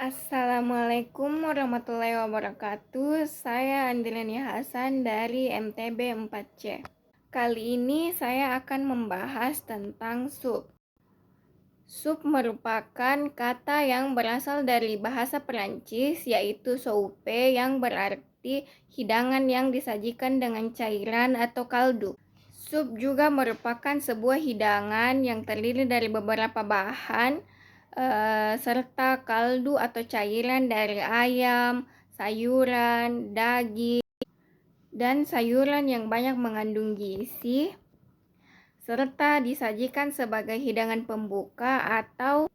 Assalamualaikum warahmatullahi wabarakatuh. Saya Andriani Hasan dari MTB 4C. Kali ini saya akan membahas tentang sup. Sup merupakan kata yang berasal dari bahasa Perancis, yaitu soupe, yang berarti hidangan yang disajikan dengan cairan atau kaldu. Sup juga merupakan sebuah hidangan yang terdiri dari beberapa bahan serta kaldu atau cairan dari ayam, sayuran, daging, dan sayuran yang banyak mengandung gizi, serta disajikan sebagai hidangan pembuka atau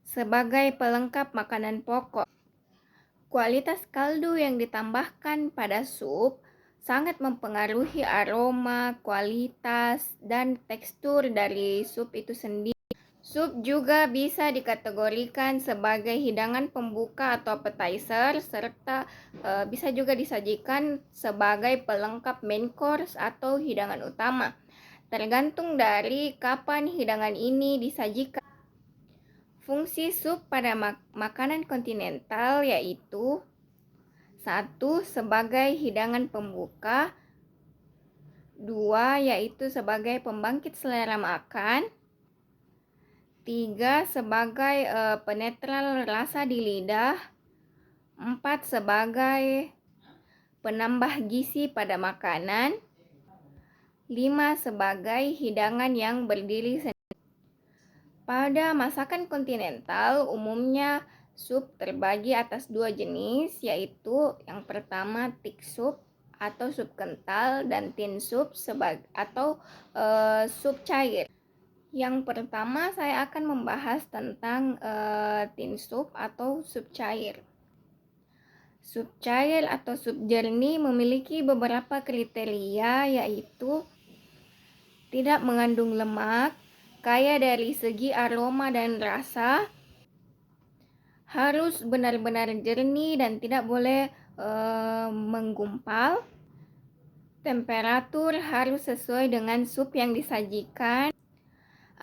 sebagai pelengkap makanan pokok. Kualitas kaldu yang ditambahkan pada sup sangat mempengaruhi aroma, kualitas, dan tekstur dari sup itu sendiri. Sup juga bisa dikategorikan sebagai hidangan pembuka atau appetizer, serta bisa juga disajikan sebagai pelengkap main course atau hidangan utama. Tergantung dari kapan hidangan ini disajikan. Fungsi sup pada makanan kontinental yaitu: 1. Sebagai hidangan pembuka. 2. Yaitu sebagai pembangkit selera makan. 3. Sebagai penetral rasa di lidah. 4. Sebagai penambah gizi pada makanan. 5. Sebagai hidangan yang berdiri sendiri. Pada masakan kontinental, umumnya sup terbagi atas dua jenis, yaitu yang pertama thick soup atau sup kental, dan thin soup atau sup cair. Yang pertama saya akan membahas tentang thin soup atau sup cair. Sup cair atau sup jernih memiliki beberapa kriteria, yaitu tidak mengandung lemak, kaya dari segi aroma dan rasa, harus benar-benar jernih dan tidak boleh menggumpal. Temperatur harus sesuai dengan sup yang disajikan.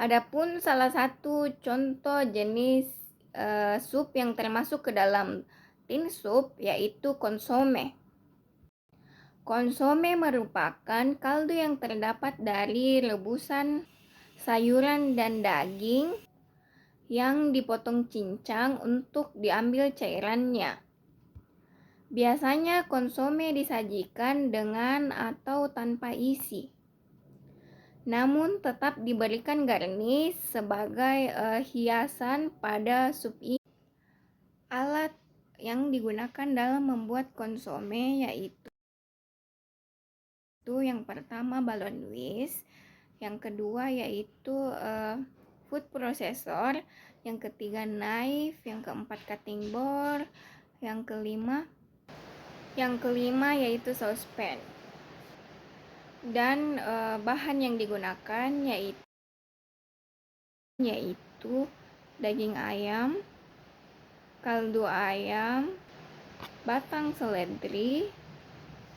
Adapun salah satu contoh jenis sup yang termasuk ke dalam tin sup yaitu konsome. Konsome merupakan kaldu yang terdapat dari rebusan sayuran dan daging yang dipotong cincang untuk diambil cairannya. Biasanya konsome disajikan dengan atau tanpa isi, namun tetap diberikan garnish sebagai hiasan pada sup ini. Alat yang digunakan dalam membuat konsome yaitu yang pertama balon whisk, yang kedua yaitu food processor, yang ketiga knife, yang keempat cutting board, yang kelima yaitu saucepan. Dan bahan yang digunakan yaitu daging ayam, kaldu ayam, batang seledri,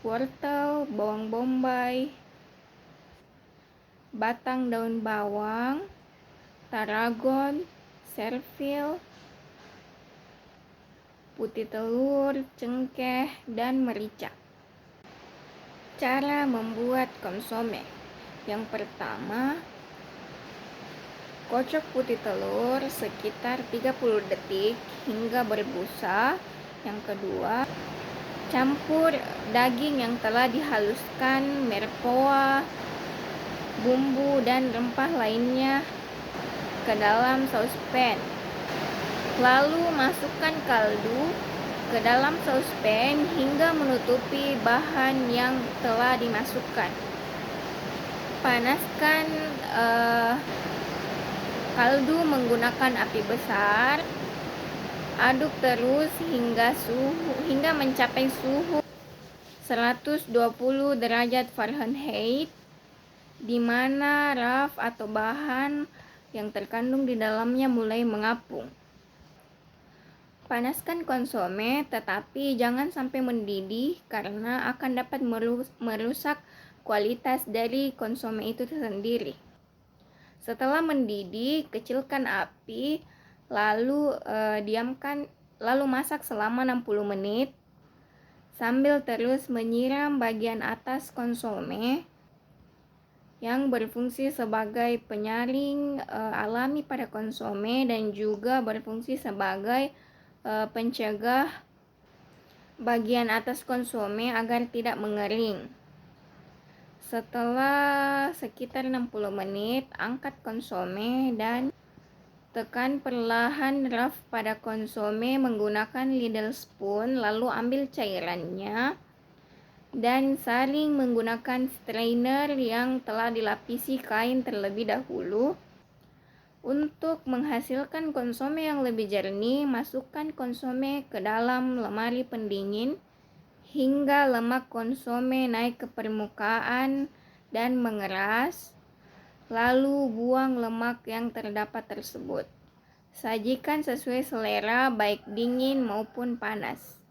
wortel, bawang bombay, batang daun bawang, tarragon, servil, putih telur, cengkeh, dan merica. Cara membuat konsome. Yang pertama, kocok putih telur sekitar 30 detik hingga berbusa. Yang kedua, campur daging yang telah dihaluskan, merpoa, bumbu, dan rempah lainnya ke dalam saucepan. Lalu masukkan kaldu ke dalam saucepan hingga menutupi bahan yang telah dimasukkan. Panaskan kaldu menggunakan api besar. Aduk terus hingga mencapai suhu 120 derajat Fahrenheit, di mana raf atau bahan yang terkandung di dalamnya mulai mengapung. Panaskan konsome, tetapi jangan sampai mendidih karena akan dapat merusak kualitas dari konsome itu sendiri. Setelah mendidih, kecilkan api, lalu diamkan lalu masak selama 60 menit sambil terus menyiram bagian atas konsome yang berfungsi sebagai penyaring alami pada konsome dan juga berfungsi sebagai pencegah bagian atas konsome agar tidak mengering. Setelah sekitar 60 menit, angkat konsome dan tekan perlahan raf pada konsome menggunakan ladle spoon, lalu ambil cairannya dan saring menggunakan strainer yang telah dilapisi kain terlebih dahulu. Untuk menghasilkan konsome yang lebih jernih, masukkan konsome ke dalam lemari pendingin hingga lemak konsome naik ke permukaan dan mengeras. Lalu buang lemak yang terdapat tersebut. Sajikan sesuai selera, baik dingin maupun panas.